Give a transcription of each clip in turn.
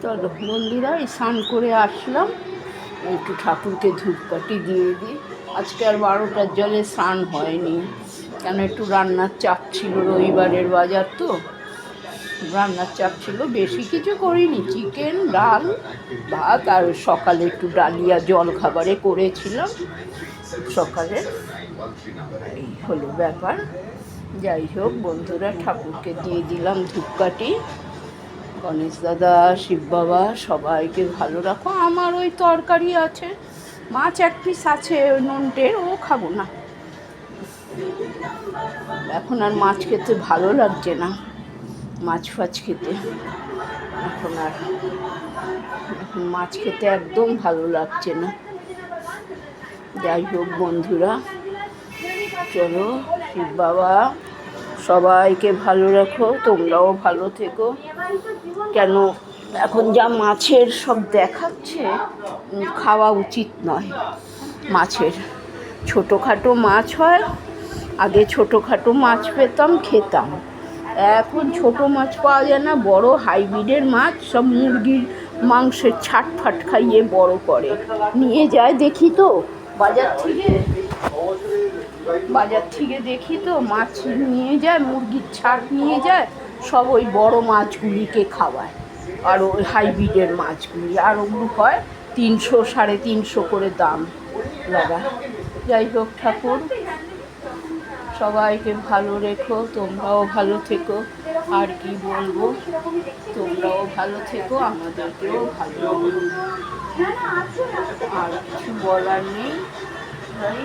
চলো বন্ধুরা, স্নান করে আসলাম, একটু ঠাকুরকে ধূপকাঠি দিয়ে দিই। আজকে আর 12টার জলে স্নান হয়নি, কেন একটু রান্নার চাপ ছিল, রবিবারের বাজার তো রান্নার চাপ ছিল। বেশি কিছু করিনি, চিকেন, ডাল, ভাত, আর সকালে একটু ডালিয়া জল খাবারে করেছিলাম সকালে। এই হলো ব্যাপার। যাই হোক বন্ধুরা, ঠাকুরকে দিয়ে দিলাম ধূপকাঠি। গণেশ দাদা, শিব বাবা সবাইকে ভালো রাখো। আমার ওই তরকারি আছে, মাছ এক পিস আছে ওই নন্টের, ও খাবো না। এখন আর মাছ খেতে ভালো লাগছে না, মাছ ফাছ খেতে এখন মাছ খেতে একদম ভালো লাগছে না। যাই হোক বন্ধুরা, চলো, শিব বাবা সবাইকে ভালো রাখো, তোমরাও ভালো থেকো। কেন এখন যা মাছের সব দেখাচ্ছে, খাওয়া উচিত নয় মাছের। ছোটোখাটো মাছ হয়, আগে ছোটোখাটো মাছ পেতাম, খেতাম। এখন ছোটো মাছ পাওয়া যায় না, বড় হাইব্রিডের মাছ সব মুরগির মাংসের ছাটফাট খাইয়ে বড় করে নিয়ে যায়। দেখি তো বাজার থেকে দেখি তো মাছ নিয়ে যায়, মুরগির ছাট নিয়ে যায়, সব ওই বড় মাছগুলিকে খাওয়ায়, আর ওই হাইব্রিডের মাছগুলি, আর ওগুলো হয় 300 350 করে দাম লাগা। যাই হোক, ঠাকুর সবাইকে ভালো রেখো, তোমরাও ভালো থেকো। আর কি বলবো, তোমরাও ভালো থেকো, আমাদেরকেও ভালো রেখো। আর কিছু বলার নেই ভাই।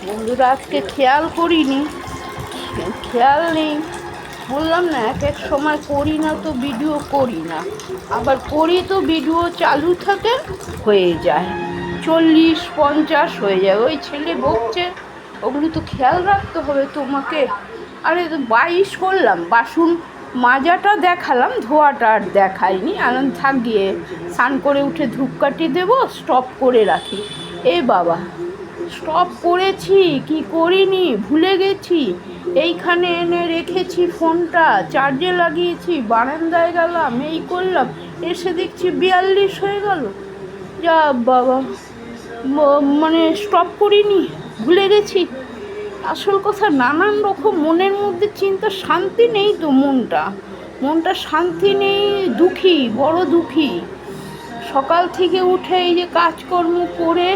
বন্ধুরা, আজকে খেয়াল করিনি, খেয়াল নেই, বললাম না, এক এক সময় করি না তো ভিডিও করি না, আবার করি তো ভিডিও চালু থাকে, হয়ে যায় 40-50 হয়ে যায়। ওই ছেলে বকছে, ওগুলো তো খেয়াল রাখতে হবে তোমাকে। আরে 22 করলাম, বাসন মাজাটা দেখালাম, ধোয়াটা আর দেখাইনি। আনন্দ থাক, গিয়ে স্নান করে উঠে ধূপকাঠি দেবো, স্টপ করে রাখি। এ বাবা, স্টপ করেছি কি করিনি, ভুলে গেছি। এইখানে এনে রেখেছি, ফোনটা চার্জে লাগিয়েছি, বারান্দায় গেলাম, এই করলাম, এসে দেখছি 42 হয়ে গেল। যা বাবা, মানে স্টপ করিনি, ভুলে গেছি। আসল কথা, নানান রকম মনের মধ্যে চিন্তা, শান্তি নেই তো, মনটা শান্তি নেই, দুঃখী, বড় দুঃখী। সকাল থেকে উঠে এই যে কাজকর্ম করে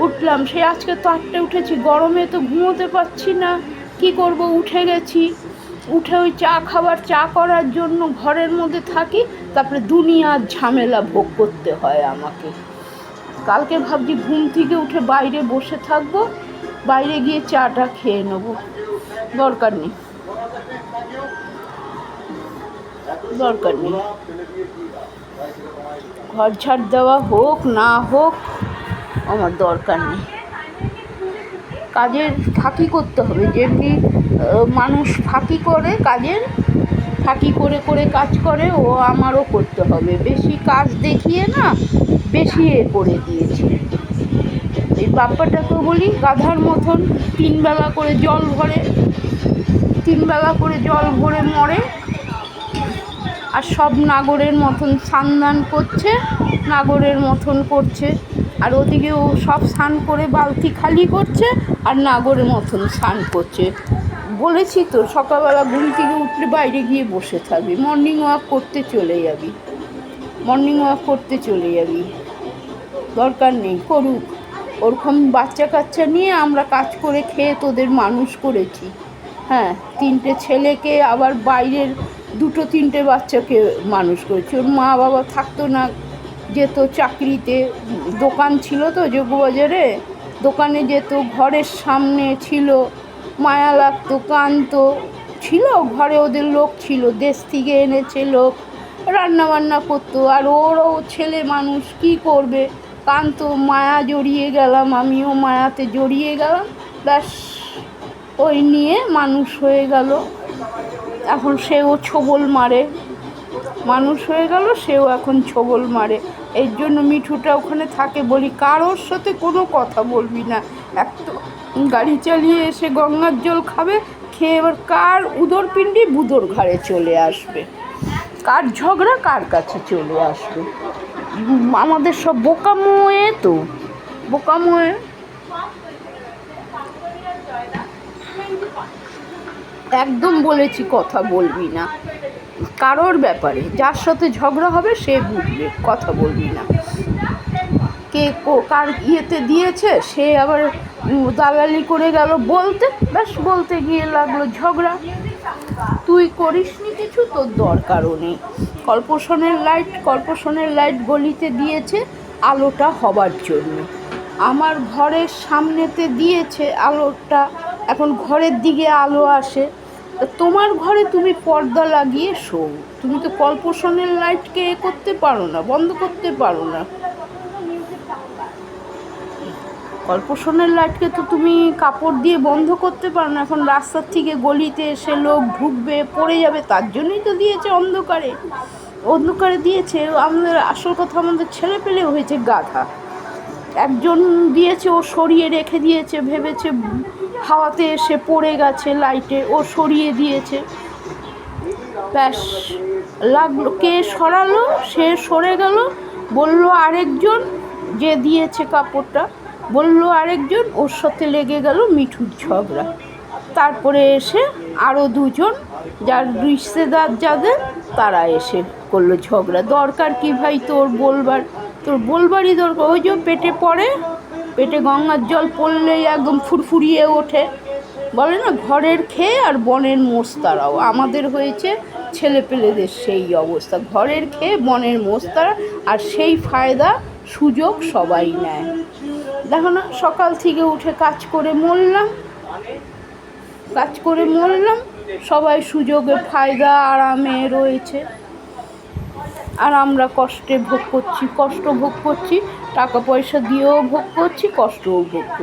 উঠলাম, সে আজকে তো 8টায় উঠেছি, গরমে তো ঘুমোতে পারছি না, কি করব, উঠে গেছি। উঠে ওই চা করার জন্য ঘরের মধ্যে থাকি, তারপরে দুনিয়ার ঝামেলা ভোগ করতে হয় আমাকে। কালকে ভাবছি ঘুম থেকে উঠে বাইরে বসে থাকবো, বাইরে গিয়ে চাটা খেয়ে নেবো। দরকার নেই, ঘর ঝাড় দেওয়া হোক না হোক, আমার দরকার নেই। কাজের ফাঁকি করতে হবে, যেমনি মানুষ ফাঁকি করে, কাজের ফাঁকি করে করে কাজ করে, ও আমারও করতে হবে। বেশি কাজ দেখিয়ে না, বেশি করে দিয়েছি। এই বাপ্পাটাকেও বলি, গাধার মতন 3 বেলা করে জল ভরে মরে, আর সব নাগরের মতন স্নান করছে, নাগরের মতন করছে। আর ওদিকে ও সব স্নান করে বালতি খালি করছে, আর নাগরের মতন স্নান করছে। বলেছি তো, সকালবেলা ঘুম থেকে উঠলে বাইরে গিয়ে বসে থাকবি, মর্নিং ওয়াক করতে চলে যাবি। দরকার নেই, করুক। ওরকম বাচ্চা কাচ্চা নিয়ে আমরা কাজ করে খেয়ে তোদের মানুষ করেছি। হ্যাঁ, 3টে ছেলেকে, আবার বাইরের 2-3টে বাচ্চাকে মানুষ করেছি। ওর মা বাবা থাকতো না, যেত চাকরিতে, দোকান ছিল তো যোগবাজারে, দোকানে যেত, ঘরের সামনে ছিল, মায়া লাগতো, কাঁদতো, ছিল ঘরে, ওদের লোক ছিল, দেশ থেকে এনেছে লোক, রান্না বান্না করতো। আর ওরও ছেলে মানুষ, কি করবে, কান্ত মায়া জড়িয়ে গেলাম, আমিও মায়াতে জড়িয়ে গেলাম, ব্যাস ওই নিয়ে মানুষ হয়ে গেল। এখন সেও ছোবল মারে, মানুষ হয়ে গেল, সেও এখন ছোবল মারে। এর জন্য মিঠুটা ওখানে থাকে, বলি কারোর সাথে কোনো কথা বলবি না। এক তো গাড়ি চালিয়ে এসে গঙ্গার জল খাবে, খেয়ে এবার কার উদরপিণ্ডি বুদোর ঘাড়ে চলে আসবে, কার ঝগড়া কার কাছে চলে আসবে। আমাদের সব বোকামোয়ে, তো বোকামোয়ে। একদম বলেছি কথা বলবি না কারোর ব্যাপারে, যার সাথে ঝগড়া হবে সে বুঝবে, কথা বলবি না। কে কার ইয়েতে দিয়েছে সে আবার দালালি করে গেল বলতে, ব্যাস বলতে গিয়ে লাগলো ঝগড়া। তুই করিসনি কিছু, তোর দরকারও নেই। কর্পোরেশনের লাইট গলিতে দিয়েছে আলোটা হবার জন্য, আমার ঘরের সামনেতে দিয়েছে আলোটা, এখন ঘরের দিকে আলো আসে। তোমার ঘরে তুমি পর্দা লাগিয়ে শোও, তুমি তো কর্পোরেশনের লাইটকে করতে পারো না, বন্ধ করতে পারো না। কর্পোরেশনের লাইটকে তো তুমি কাপড় দিয়ে বন্ধ করতে পারো না। এখন রাস্তার থেকে গলিতে এসে লোক ঢুকবে, পড়ে যাবে, তার জন্যই তো দিয়েছে অন্ধকারে দিয়েছে। আমাদের আসল কথা, আমাদের ছেলে পেলে হয়েছে গাধা। একজন দিয়েছে, ও সরিয়ে রেখে দিয়েছে, ভেবেছে হাওয়াতে এসে পড়ে গেছে লাইটে, ও সরিয়ে দিয়েছে, ব্যাস লাগলো। কে সরালো, সে সরে গেল, বলল আরেকজন যে দিয়েছে কাপড়টা, বললো আরেকজন, ওর সাথে লেগে গেল মিঠুর ঝগড়া। তারপরে এসে আরও দুজন যার রিশতেদার যাদের, তারা এসে করলো ঝগড়া। দরকার কি ভাই তোর বলবারই দরকার? ওই যে পেটে পড়ে, পেটে গঙ্গার জল পড়লেই একদম ফুরফুরিয়ে ওঠে, বলে না ঘরের খেয়ে আর বনের মোস্তারাও। আমাদের হয়েছে ছেলেপেলেদের সেই অবস্থা, ঘরের খেয়ে বনের মোস্তারা, আর সেই ফায়দা সুযোগ সবাই নেয়। দেখো না, সকাল থেকে উঠে কাজ করে মরলাম, সবাই সুযোগে ফায়দা আরামে রয়েছে, আর আমরা কষ্ট ভোগ করছি, টাকা পয়সা দিয়েও ভোগ করছি, কষ্টও ভোগ করছি।